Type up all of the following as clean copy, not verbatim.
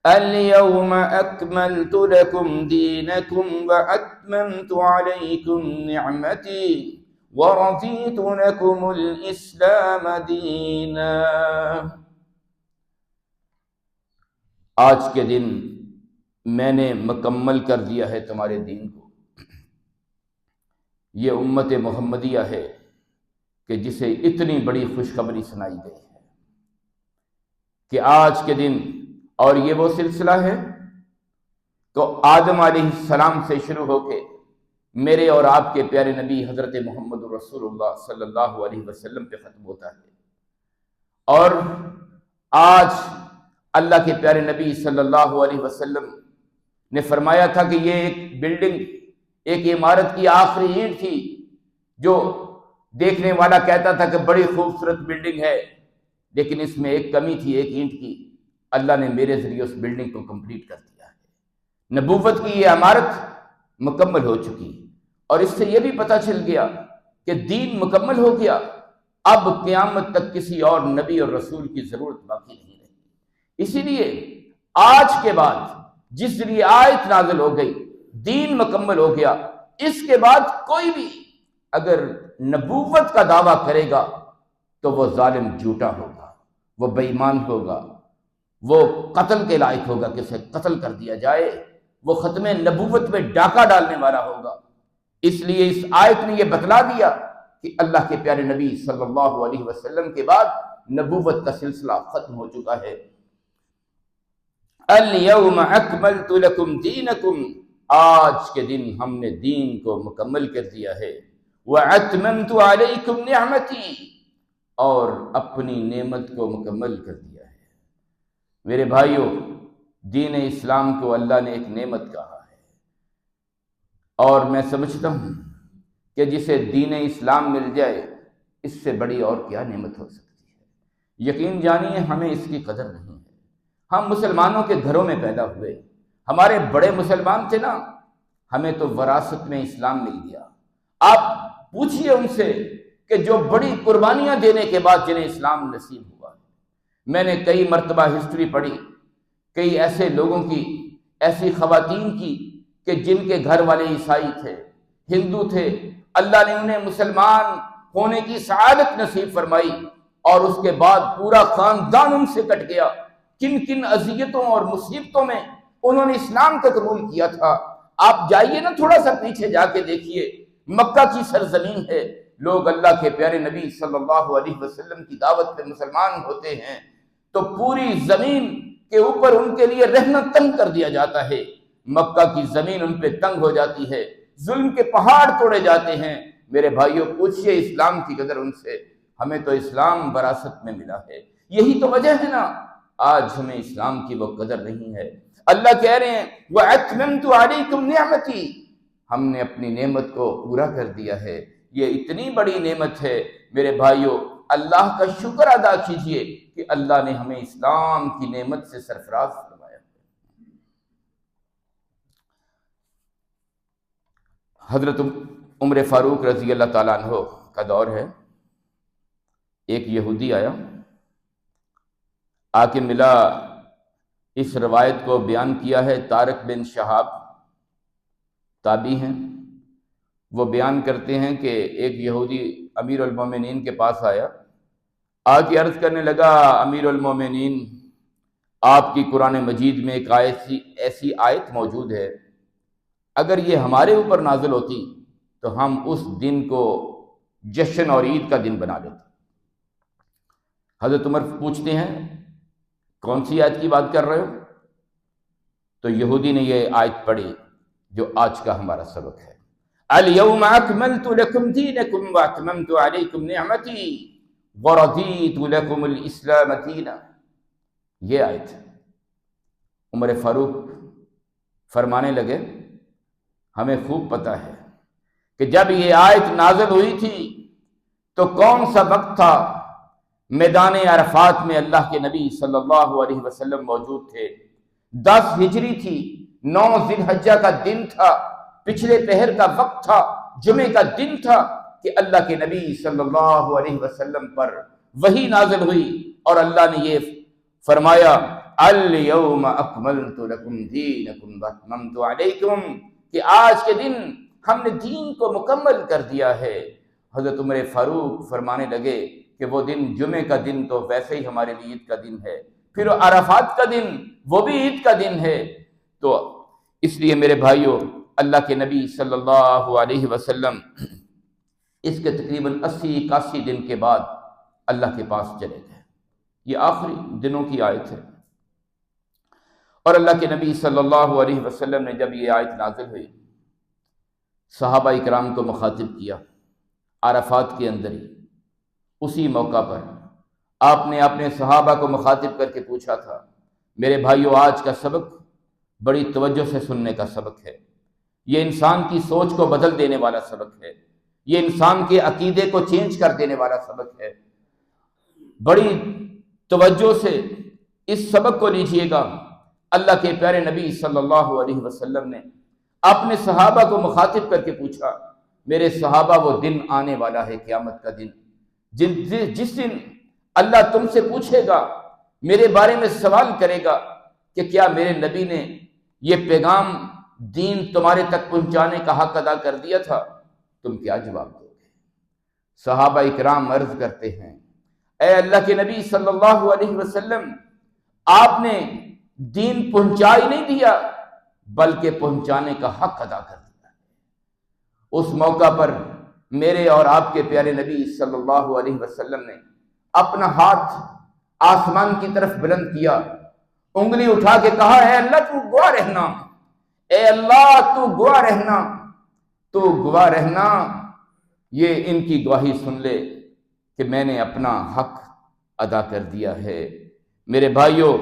اليوم أكملت لكم دينكم وأتممت عليكم نعمتي ورضيت لكم الإسلام دينا۔ آج کے دن میں نے مکمل کر دیا ہے تمہارے دین کو۔ یہ امت محمدیہ ہے کہ جسے اتنی بڑی خوشخبری سنائی گئی ہے کہ آج کے دن، اور یہ وہ سلسلہ ہے تو آدم علیہ السلام سے شروع ہو کے میرے اور آپ کے پیارے نبی حضرت محمد رسول اللہ صلی اللہ علیہ وسلم پہ ختم ہوتا ہے۔ اور آج اللہ کے پیارے نبی صلی اللہ علیہ وسلم نے فرمایا تھا کہ یہ ایک بلڈنگ، ایک عمارت کی آخری اینٹ تھی جو دیکھنے والا کہتا تھا کہ بڑی خوبصورت بلڈنگ ہے، لیکن اس میں ایک کمی تھی، ایک اینٹ کی۔ اللہ نے میرے ذریعے اس بلڈنگ کو کمپلیٹ کر دیا ہے۔ نبوت کی یہ عمارت مکمل ہو چکی، اور اس سے یہ بھی پتہ چل گیا کہ دین مکمل ہو گیا، اب قیامت تک کسی اور نبی اور رسول کی ضرورت باقی نہیں رہی۔ اسی لیے آج کے بعد جس دن یہ آیت نازل ہو گئی، دین مکمل ہو گیا، اس کے بعد کوئی بھی اگر نبوت کا دعویٰ کرے گا تو وہ ظالم جھوٹا ہوگا، وہ بے ایمان ہوگا، وہ قتل کے لائق ہوگا کہ اسے قتل کر دیا جائے، وہ ختم نبوت میں ڈاکہ ڈالنے والا ہوگا۔ اس لیے اس آیت نے یہ بتلا دیا کہ اللہ کے پیارے نبی صلی اللہ علیہ وسلم کے بعد نبوت کا سلسلہ ختم ہو چکا ہے۔ اليوم اکملت لکم دینکم، آج کے دن ہم نے دین کو مکمل کر دیا ہے۔ واتممت علیکم نعمتی، اور اپنی نعمت کو مکمل کر دیا ہے۔ میرے بھائیوں، دین اسلام کو اللہ نے ایک نعمت کہا ہے، اور میں سمجھتا ہوں کہ جسے دین اسلام مل جائے اس سے بڑی اور کیا نعمت ہو سکتی ہے۔ یقین جانیے ہمیں اس کی قدر نہیں ہے۔ ہم مسلمانوں کے گھروں میں پیدا ہوئے، ہمارے بڑے مسلمان تھے نا، ہمیں تو وراثت میں اسلام مل گیا۔ آپ پوچھئے ان سے کہ جو بڑی قربانیاں دینے کے بعد جنہیں اسلام نصیب ہوا۔ میں نے کئی مرتبہ ہسٹری پڑھی، کئی ایسے لوگوں کی، ایسی خواتین کی کہ جن کے گھر والے عیسائی تھے، ہندو تھے، اللہ نے انہیں مسلمان ہونے کی سعادت نصیب فرمائی، اور اس کے بعد پورا خاندان ان سے کٹ گیا۔ کن کن اذیتوں اور مصیبتوں میں انہوں نے اسلام کا قبول کیا تھا۔ آپ جائیے نا تھوڑا سا پیچھے جا کے دیکھیے، مکہ کی سرزمین ہے، لوگ اللہ کے پیارے نبی صلی اللہ علیہ وسلم کی دعوت پہ مسلمان ہوتے ہیں تو پوری زمین کے اوپر ان کے لیے رہنا تنگ کر دیا جاتا ہے۔ مکہ کی زمین ان پہ تنگ ہو جاتی ہے، ظلم کے پہاڑ توڑے جاتے ہیں۔ میرے بھائیوں، پوچھئے اسلام کی قدر ان سے، ہمیں تو اسلام وراثت میں ملا ہے۔ یہی تو وجہ ہے نا آج ہمیں اسلام کی وہ قدر نہیں ہے۔ اللہ کہہ رہے ہیں وَأَتْمَمْتُ عَلَيْكُمْ نِعْمَتِي، ہم نے اپنی نعمت کو پورا کر دیا ہے۔ یہ اتنی بڑی نعمت ہے میرے بھائیوں، اللہ کا شکر ادا کیجئے کہ اللہ نے ہمیں اسلام کی نعمت سے سرفراز فرمایا۔ حضرت عمر فاروق رضی اللہ تعالیٰ عنہ کا دور ہے۔ ایک یہودی آیا، آ کے ملا، اس روایت کو بیان کیا ہے طارق بن شہاب، تابعی ہیں، وہ بیان کرتے ہیں کہ ایک یہودی امیر المومنین کے پاس آیا، آ کے عرض کرنے لگا امیر المومنین، آپ کی قرآن مجید میں ایک ایسی آیت موجود ہے، اگر یہ ہمارے اوپر نازل ہوتی تو ہم اس دن کو جشن اور عید کا دن بنا لیتے۔ حضرت عمر پوچھتے ہیں کون سی آیت کی بات کر رہے ہو؟ تو یہودی نے یہ آیت پڑھی جو آج کا ہمارا سبق ہے، اليوم اکملت لکم دینکم واتممت علیکم نعمتی ورضیت لکم الاسلام دینا۔ یہ آیت عمر فاروق فرمانے لگے ہمیں خوب پتہ ہے کہ جب یہ آیت نازل ہوئی تھی تو کون سا وقت تھا، میدان عرفات میں اللہ کے نبی صلی اللہ علیہ وسلم موجود تھے، 10 ہجری تھی، 9 ذی الحجہ کا دن تھا، پچھلے پہر کا وقت تھا، جمعے کا دن تھا کہ اللہ کے نبی صلی اللہ علیہ وسلم پر وحی نازل ہوئی، اور اللہ نے یہ فرمایا الیوم اکملت لکم دینکم واتممت علیکم، کہ آج کے دن ہم نے دین کو مکمل کر دیا ہے۔ حضرت عمر فاروق فرمانے لگے کہ وہ دن جمعے کا دن تو ویسے ہی ہمارے لیے عید کا دن ہے، پھر عرفات کا دن وہ بھی عید کا دن ہے۔ تو اس لیے میرے بھائیوں، اللہ کے نبی صلی اللہ علیہ وسلم اس کے تقریباً 80-81 دن کے بعد اللہ کے پاس چلے گئے۔ یہ آخری دنوں کی آیت ہے، اور اللہ کے نبی صلی اللہ علیہ وسلم نے جب یہ آیت نازل ہوئی، صحابہ اکرام کو مخاطب کیا عرفات کے اندر ہی۔ اسی موقع پر آپ نے اپنے صحابہ کو مخاطب کر کے پوچھا تھا، میرے بھائیو آج کا سبق بڑی توجہ سے سننے کا سبق ہے، یہ انسان کی سوچ کو بدل دینے والا سبق ہے، یہ انسان کے عقیدے کو چینج کر دینے والا سبق ہے۔ بڑی توجہ سے اس سبق کو لیجئے گا۔ اللہ کے پیارے نبی صلی اللہ علیہ وسلم نے اپنے صحابہ کو مخاطب کر کے پوچھا، میرے صحابہ وہ دن آنے والا ہے قیامت کا دن، جس دن اللہ تم سے پوچھے گا، میرے بارے میں سوال کرے گا کہ کیا میرے نبی نے یہ پیغام دین تمہارے تک پہنچانے کا حق ادا کر دیا تھا؟ تم کیا جواب دو گے؟ صحابہ اکرام عرض کرتے ہیں، اے اللہ کے نبی صلی اللہ علیہ وسلم، آپ نے دین پہنچا ہی نہیں دیا بلکہ پہنچانے کا حق ادا کر دیا۔ اس موقع پر میرے اور آپ کے پیارے نبی صلی اللہ علیہ وسلم نے اپنا ہاتھ آسمان کی طرف بلند کیا، انگلی اٹھا کے کہا، اے اللہ تو گواہ رہنا، اے اللہ تو گواہ رہنا، تو گواہ رہنا، یہ ان کی گواہی سن لے کہ میں نے اپنا حق ادا کر دیا ہے۔ میرے بھائیوں،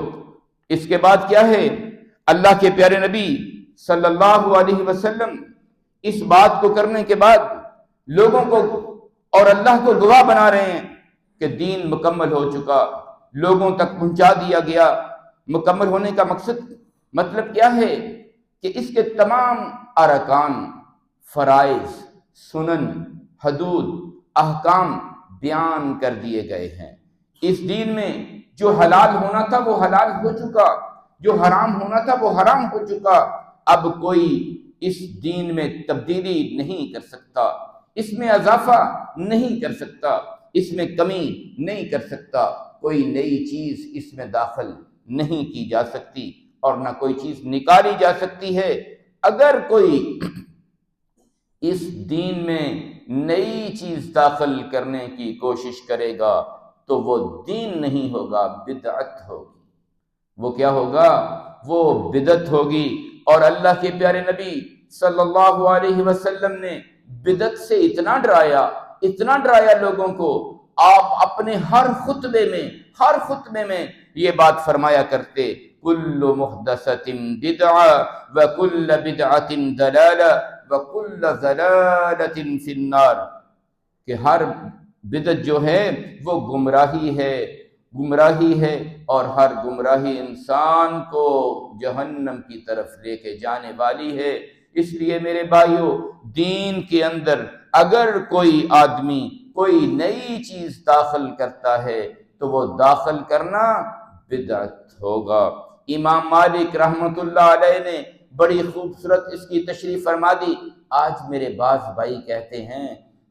اس کے بعد کیا ہے؟ اللہ کے پیارے نبی صلی اللہ علیہ وسلم اس بات کو کرنے کے بعد لوگوں کو اور اللہ کو گواہ بنا رہے ہیں کہ دین مکمل ہو چکا، لوگوں تک پہنچا دیا گیا۔ مکمل ہونے کا مطلب کیا ہے؟ کہ اس کے تمام ارکان، فرائض، سنن، حدود، احکام بیان کر دیے گئے ہیں۔ اس دین میں جو حلال ہونا تھا وہ حلال ہو چکا، جو حرام ہونا تھا وہ حرام ہو چکا۔ اب کوئی اس دین میں تبدیلی نہیں کر سکتا، اس میں اضافہ نہیں کر سکتا، اس میں کمی نہیں کر سکتا، کوئی نئی چیز اس میں داخل نہیں کی جا سکتی اور نہ کوئی چیز نکالی جا سکتی ہے۔ اگر کوئی اس دین میں نئی چیز داخل کرنے کی کوشش کرے گا تو وہ دین نہیں ہوگا، بدعت ہوگی۔ وہ کیا ہوگا؟ وہ بدعت ہوگی۔ اور اللہ کے پیارے نبی صلی اللہ علیہ وسلم نے بدعت سے اتنا ڈرایا لوگوں کو۔ آپ اپنے ہر خطبے میں یہ بات فرمایا کرتے، کل محدثۃ بدعہ وکل بدعۃ ضلالہ وکل ضلالۃ فی النار، کہ ہر بدعت جو ہے وہ گمراہی ہے اور ہر گمراہی انسان کو جہنم کی طرف لے کے جانے والی ہے۔ اس لیے میرے بھائیوں، دین کے اندر اگر کوئی آدمی کوئی نئی چیز داخل کرتا ہے تو وہ داخل کرنا بدعت ہوگا۔ امام مالک رحمۃ اللہ علیہ نے بڑی خوبصورت اس کی تشریح فرما دی۔ آج میرے بعض بھائی کہتے ہیں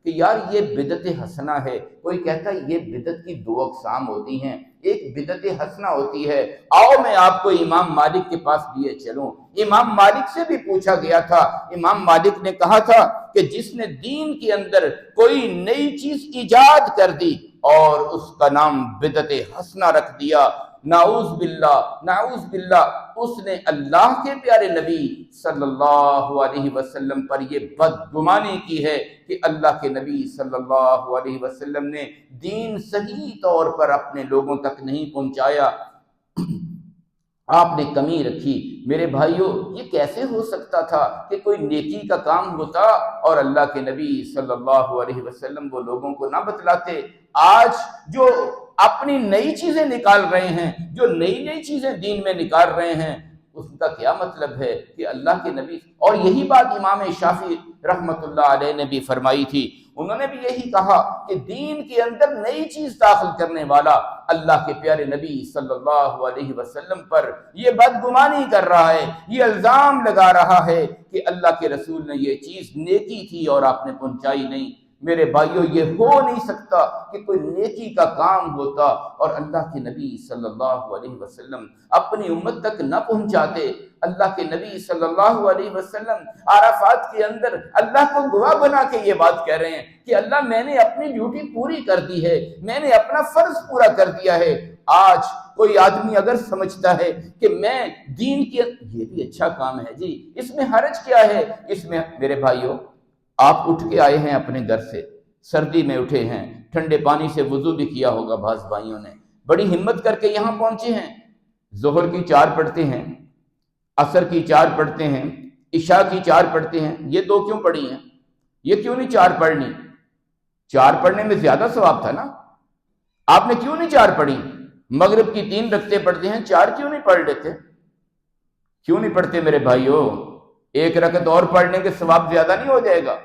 کہ یار یہ بدعت حسنہ ہے، کوئی کہتا ہے یہ بدعت کی دو اقسام ہوتی ہیں، ایک بدعت حسنہ ہوتی ہے، آؤ میں آپ کو امام مالک کے پاس لیے چلوں۔ امام مالک سے بھی پوچھا گیا تھا، امام مالک نے کہا تھا کہ جس نے دین کے اندر کوئی نئی چیز ایجاد کر دی اور اس کا نام بدعت حسنہ رکھ دیا، نعوذ باللہ، اس نے اللہ کے پیارے نبی صلی اللہ علیہ وسلم پر یہ بدگمانی کی ہے کہ اللہ کے نبی صلی اللہ علیہ وسلم نے دین صحیح طور پر اپنے لوگوں تک نہیں پہنچایا، آپ نے کمی رکھی۔ میرے بھائیوں، یہ کیسے ہو سکتا تھا کہ کوئی نیکی کا کام ہوتا اور اللہ کے نبی صلی اللہ علیہ وسلم وہ لوگوں کو نہ بتلاتے؟ آج جو اپنی نئی چیزیں نکال رہے ہیں، جو نئی چیزیں دین میں نکال رہے ہیں، اس کا کیا مطلب ہے کہ اللہ کے نبی، اور یہی بات امام شافعی رحمۃ اللہ علیہ نے بھی فرمائی تھی، انہوں نے بھی یہی کہا کہ دین کے اندر نئی چیز داخل کرنے والا اللہ کے پیارے نبی صلی اللہ علیہ وسلم پر یہ بدگمانی کر رہا ہے، یہ الزام لگا رہا ہے کہ اللہ کے رسول نے یہ چیز نیکی تھی اور آپ نے پہنچائی نہیں۔ میرے بھائیو، یہ ہو نہیں سکتا کہ کوئی نیکی کا کام ہوتا اور اللہ کے نبی صلی اللہ علیہ وسلم اپنی امت تک نہ پہنچاتے۔ اللہ کے نبی صلی اللہ علیہ وسلم عرفات کے اندر اللہ کو گواہ بنا کے یہ بات کہہ رہے ہیں کہ اللہ میں نے اپنی ڈیوٹی پوری کر دی ہے، میں نے اپنا فرض پورا کر دیا ہے۔ آج کوئی آدمی اگر سمجھتا ہے کہ میں دین کی، یہ بھی اچھا کام ہے جی، اس میں حرج کیا ہے؟ اس میں میرے بھائیو، آپ اٹھ کے آئے ہیں اپنے گھر سے، سردی میں اٹھے ہیں، ٹھنڈے پانی سے وضو بھی کیا ہوگا بعض بھائیوں نے، بڑی ہمت کر کے یہاں پہنچے ہیں، ظہر کی 4 پڑھتے ہیں، عصر کی 4 پڑھتے ہیں، عشاء کی 4 پڑھتے ہیں، یہ 2 کیوں پڑھی ہیں؟ یہ کیوں نہیں 4 پڑھنی؟ 4 پڑھنے میں زیادہ ثواب تھا نا، آپ نے کیوں نہیں 4 پڑھی؟ مغرب کی 3 رکعتیں پڑھتے ہیں، 4 کیوں نہیں پڑھ لیتے؟ کیوں نہیں پڑھتے میرے بھائیو؟ 1 رکعت اور پڑھنے کے ثواب زیادہ نہیں ہو جائے گا؟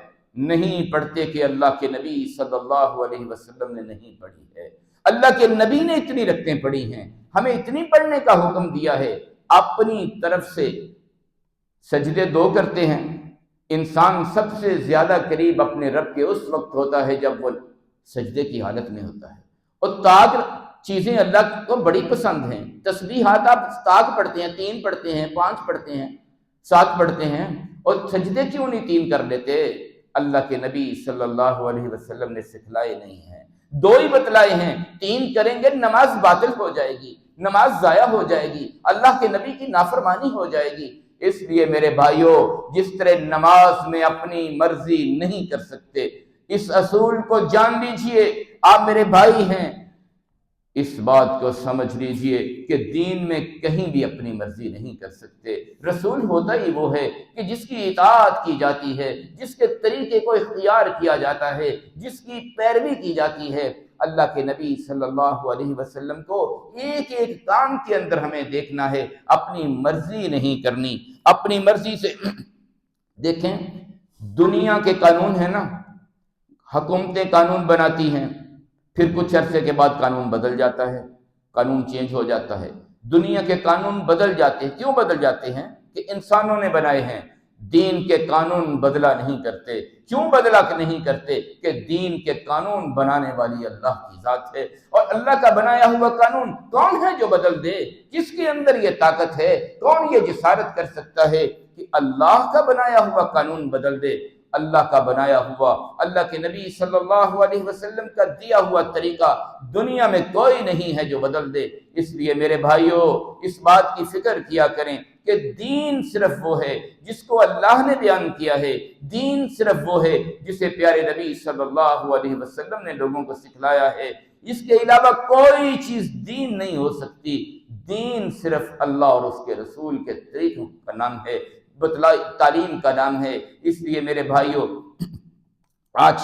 نہیں پڑھتے کہ اللہ کے نبی صلی اللہ علیہ وسلم نے نہیں پڑھی ہے، اللہ کے نبی نے اتنی رکعتیں پڑھی ہیں، ہمیں اتنی پڑھنے کا حکم دیا ہے۔ اپنی طرف سے سجدے 2 کرتے ہیں، انسان سب سے زیادہ قریب اپنے رب کے اس وقت ہوتا ہے جب وہ سجدے کی حالت میں ہوتا ہے، اور طاق چیزیں اللہ کو بڑی پسند ہیں۔ تسبیحات آپ طاق پڑھتے ہیں، 3 پڑھتے ہیں، 5 پڑھتے ہیں، 7 پڑھتے ہیں، اور سجدے کیوں نہیں 3 کر لیتے؟ اللہ کے نبی صلی اللہ علیہ وسلم نے سکھلائے نہیں ہیں، 2 ہی بتلائے ہیں۔ 3 کریں گے نماز باطل ہو جائے گی، نماز ضائع ہو جائے گی، اللہ کے نبی کی نافرمانی ہو جائے گی۔ اس لیے میرے بھائیوں، جس طرح نماز میں اپنی مرضی نہیں کر سکتے، اس اصول کو جان لیجئے۔ آپ میرے بھائی ہیں، اس بات کو سمجھ لیجئے کہ دین میں کہیں بھی اپنی مرضی نہیں کر سکتے۔ رسول ہوتا ہی وہ ہے کہ جس کی اطاعت کی جاتی ہے، جس کے طریقے کو اختیار کیا جاتا ہے، جس کی پیروی کی جاتی ہے۔ اللہ کے نبی صلی اللہ علیہ وسلم کو ایک ایک کام کے اندر ہمیں دیکھنا ہے، اپنی مرضی نہیں کرنی، اپنی مرضی سے۔ دیکھیں، دنیا کے قانون ہیں نا، حکومتیں قانون بناتی ہیں، پھر کچھ عرصے کے بعد قانون بدل جاتا ہے، قانون چینج ہو جاتا ہے۔ دنیا کے قانون بدل جاتے ہیں، کیوں بدل جاتے ہیں؟ کہ انسانوں نے بنائے ہیں۔ دین کے قانون بدلا نہیں کرتے۔ کیوں بدلا نہیں کرتے؟ کہ دین کے قانون بنانے والی اللہ کی ذات ہے، اور اللہ کا بنایا ہوا قانون کون ہے جو بدل دے؟ کس کے اندر یہ طاقت ہے؟ کون یہ جسارت کر سکتا ہے کہ اللہ کا بنایا ہوا قانون بدل دے؟ اللہ کا بنایا ہوا، اللہ کے نبی صلی اللہ علیہ وسلم کا دیا ہوا طریقہ دنیا میں کوئی نہیں ہے جو بدل دے۔ اس لیے میرے بھائیوں، اس بات کی فکر کیا کریں کہ دین صرف وہ ہے جس کو اللہ نے بیان کیا ہے، دین صرف وہ ہے جسے پیارے نبی صلی اللہ علیہ وسلم نے لوگوں کو سکھلایا ہے۔ اس کے علاوہ کوئی چیز دین نہیں ہو سکتی۔ دین صرف اللہ اور اس کے رسول کے طریقوں کا نام ہے، تعلیم کا نام ہے۔ اس لیے میرے بھائیوں، آج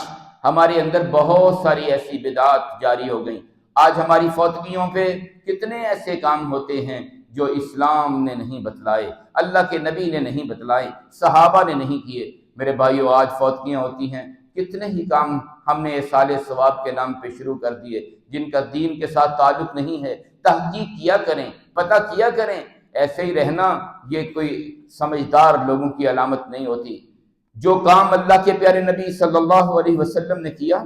ہمارے اندر بہت ساری ایسی بدعات جاری ہو گئیں۔ آج ہماری فوتگیوں پہ کتنے ایسے کام ہوتے ہیں جو اسلام نے نہیں بتلائے، اللہ کے نبی نے نہیں بتلائے، صحابہ نے نہیں کیے۔ میرے بھائیوں، آج فوتگیاں ہوتی ہیں، کتنے ہی کام ہم نے سال ثواب کے نام پہ شروع کر دیے جن کا دین کے ساتھ تعلق نہیں ہے۔ تحقیق کیا کریں، پتہ کیا کریں۔ ایسے ہی رہنا یہ کوئی سمجھدار لوگوں کی علامت نہیں ہوتی۔ جو کام اللہ کے پیارے نبی صلی اللہ علیہ وسلم نے کیا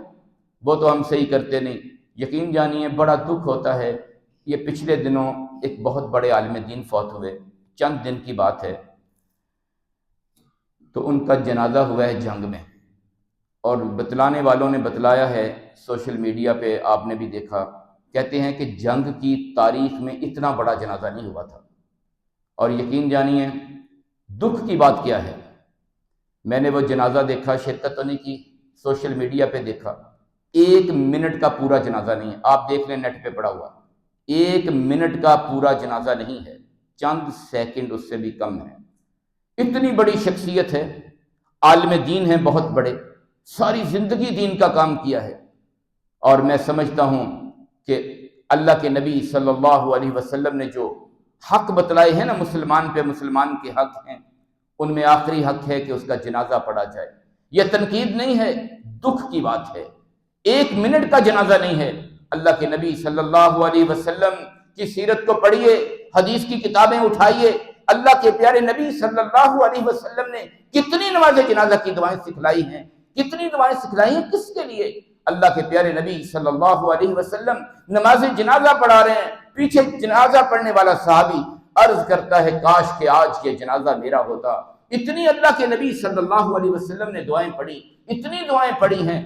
وہ تو ہم صحیح کرتے نہیں۔ یقین جانیے، بڑا دکھ ہوتا ہے۔ یہ پچھلے دنوں ایک بہت بڑے عالم دین فوت ہوئے، چند دن کی بات ہے، تو ان کا جنازہ ہوا ہے جنگ میں، اور بتلانے والوں نے بتلایا ہے، سوشل میڈیا پہ آپ نے بھی دیکھا، کہتے ہیں کہ جنگ کی تاریخ میں اتنا بڑا جنازہ نہیں ہوا تھا۔ اور یقین جانیے دکھ کی بات کیا ہے، میں نے وہ جنازہ دیکھا، شرکت تو نہیں کی، سوشل میڈیا پہ دیکھا، 1 منٹ کا پورا جنازہ نہیں ہے۔ آپ دیکھ لیں، نیٹ پہ پڑا ہوا، 1 منٹ کا پورا جنازہ نہیں ہے، چند سیکنڈ اس سے بھی کم ہے۔ اتنی بڑی شخصیت ہے، عالم دین ہے، بہت بڑے، ساری زندگی دین کا کام کیا ہے، اور میں سمجھتا ہوں کہ اللہ کے نبی صلی اللہ علیہ وسلم نے جو حق بتلائے ہیں نا مسلمان پہ، مسلمان کے حق ہیں، ان میں آخری حق ہے کہ اس کا جنازہ پڑھا جائے۔ یہ تنقید نہیں ہے، دکھ کی بات ہے، 1 منٹ کا جنازہ نہیں ہے۔ اللہ کے نبی صلی اللہ علیہ وسلم کی سیرت کو پڑھیے، حدیث کی کتابیں اٹھائیے، اللہ کے پیارے نبی صلی اللہ علیہ وسلم نے کتنی نماز جنازہ کی دعائیں سکھلائی ہیں، کتنی دعائیں سکھلائی ہیں، کس کے لیے؟ اللہ کے پیارے نبی صلی اللہ علیہ وسلم نماز جنازہ پڑھا رہے ہیں، پیچھے جنازہ پڑھنے والا صحابی عرض کرتا ہے کاش کہ آج یہ جنازہ میرا ہوتا۔ اتنی اللہ کے نبی صلی اللہ علیہ وسلم نے دعائیں پڑھی، اتنی دعائیں پڑھی ہیں۔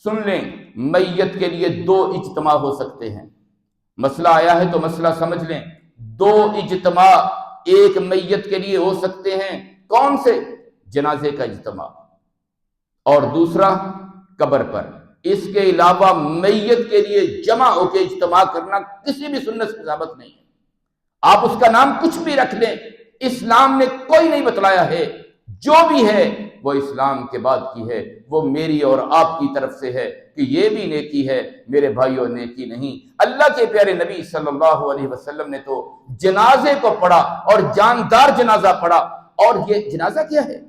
سن لیں، میت کے لیے 2 اجتماع ہو سکتے ہیں۔ مسئلہ آیا ہے تو مسئلہ سمجھ لیں، 2 اجتماع ایک میت کے لیے ہو سکتے ہیں۔ کون سے؟ جنازے کا اجتماع، اور دوسرا قبر پر۔ اس کے علاوہ میت کے لیے جمع ہو کے اجتماع کرنا کسی بھی سنت سے ثابت نہیں ہے۔ آپ اس کا نام کچھ بھی رکھ لیں، اسلام نے کوئی نہیں بتلایا ہے۔ جو بھی ہے وہ اسلام کے بعد کی ہے، وہ میری اور آپ کی طرف سے ہے کہ یہ بھی نیکی ہے۔ میرے بھائیوں، نیکی نہیں۔ اللہ کے پیارے نبی صلی اللہ علیہ وسلم نے تو جنازے کو پڑھا اور جاندار جنازہ پڑھا۔ اور یہ جنازہ کیا ہے؟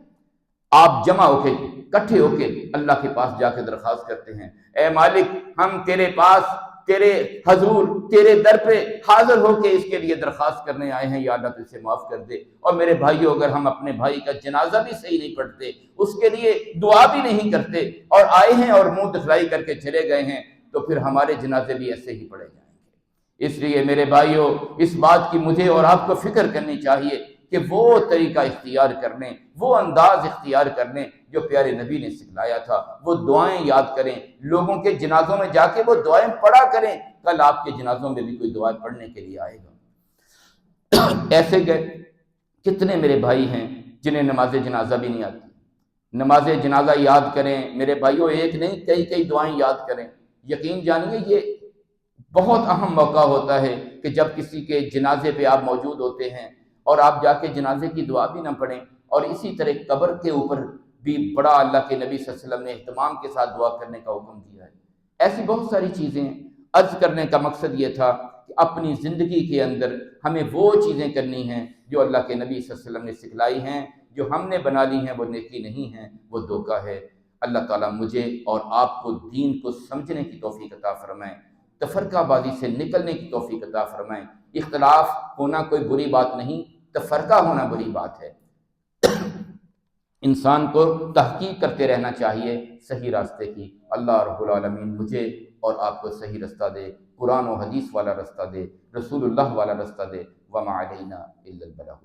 آپ جمع ہو کے، اکٹھے ہو کے اللہ کے پاس جا کے درخواست کرتے ہیں، اے مالک، ہم تیرے پاس، تیرے حضور، تیرے در پہ حاضر ہو کے اس کے لیے درخواست کرنے آئے ہیں، یا اللہ تو اسے معاف کر دے۔ اور میرے بھائیوں، اگر ہم اپنے بھائی کا جنازہ بھی صحیح نہیں پڑھتے، اس کے لیے دعا بھی نہیں کرتے، اور آئے ہیں اور منہ دکھلائی کر کے چلے گئے ہیں، تو پھر ہمارے جنازے بھی ایسے ہی پڑھے جائیں گے۔ اس لیے میرے بھائیوں، اس بات کی مجھے اور آپ کو فکر کرنی چاہیے کہ وہ طریقہ اختیار کر لیں، وہ انداز اختیار کر لیں جو پیارے نبی نے سکھلایا تھا۔ وہ دعائیں یاد کریں، لوگوں کے جنازوں میں جا کے وہ دعائیں پڑھا کریں، کل آپ کے جنازوں میں بھی کوئی دعائیں پڑھنے کے لیے آئے گا۔ ایسے گئے کتنے میرے بھائی ہیں جنہیں نماز جنازہ بھی نہیں آتی۔ نماز جنازہ یاد کریں میرے بھائیوں، ایک نہیں کئی دعائیں یاد کریں۔ یقین جانیے یہ بہت اہم موقع ہوتا ہے کہ جب کسی کے جنازے پہ آپ موجود ہوتے ہیں اور آپ جا کے جنازے کی دعا بھی نہ پڑھیں، اور اسی طرح قبر کے اوپر بھی بڑا اللہ کے نبی صلی اللہ علیہ وسلم نے اہتمام کے ساتھ دعا کرنے کا حکم دیا ہے۔ ایسی بہت ساری چیزیں۔ عرض کرنے کا مقصد یہ تھا کہ اپنی زندگی کے اندر ہمیں وہ چیزیں کرنی ہیں جو اللہ کے نبی صلی اللہ علیہ وسلم نے سکھلائی ہیں۔ جو ہم نے بنا لی ہیں وہ نیکی نہیں ہیں، وہ دھوکہ ہے۔ اللہ تعالیٰ مجھے اور آپ کو دین کو سمجھنے کی توفیق عطا فرمائیں، تفرقہ بازی سے نکلنے کی توفیق عطا فرمائیں۔ اختلاف ہونا کوئی بری بات نہیں، تفرقہ ہونا بری بات ہے۔ انسان کو تحقیق کرتے رہنا چاہیے صحیح راستے کی۔ اللہ رب العالمین مجھے اور آپ کو صحیح رستہ دے، قرآن و حدیث والا رستہ دے، رسول اللہ والا رستہ دے۔ وما علینا الا البلاغ۔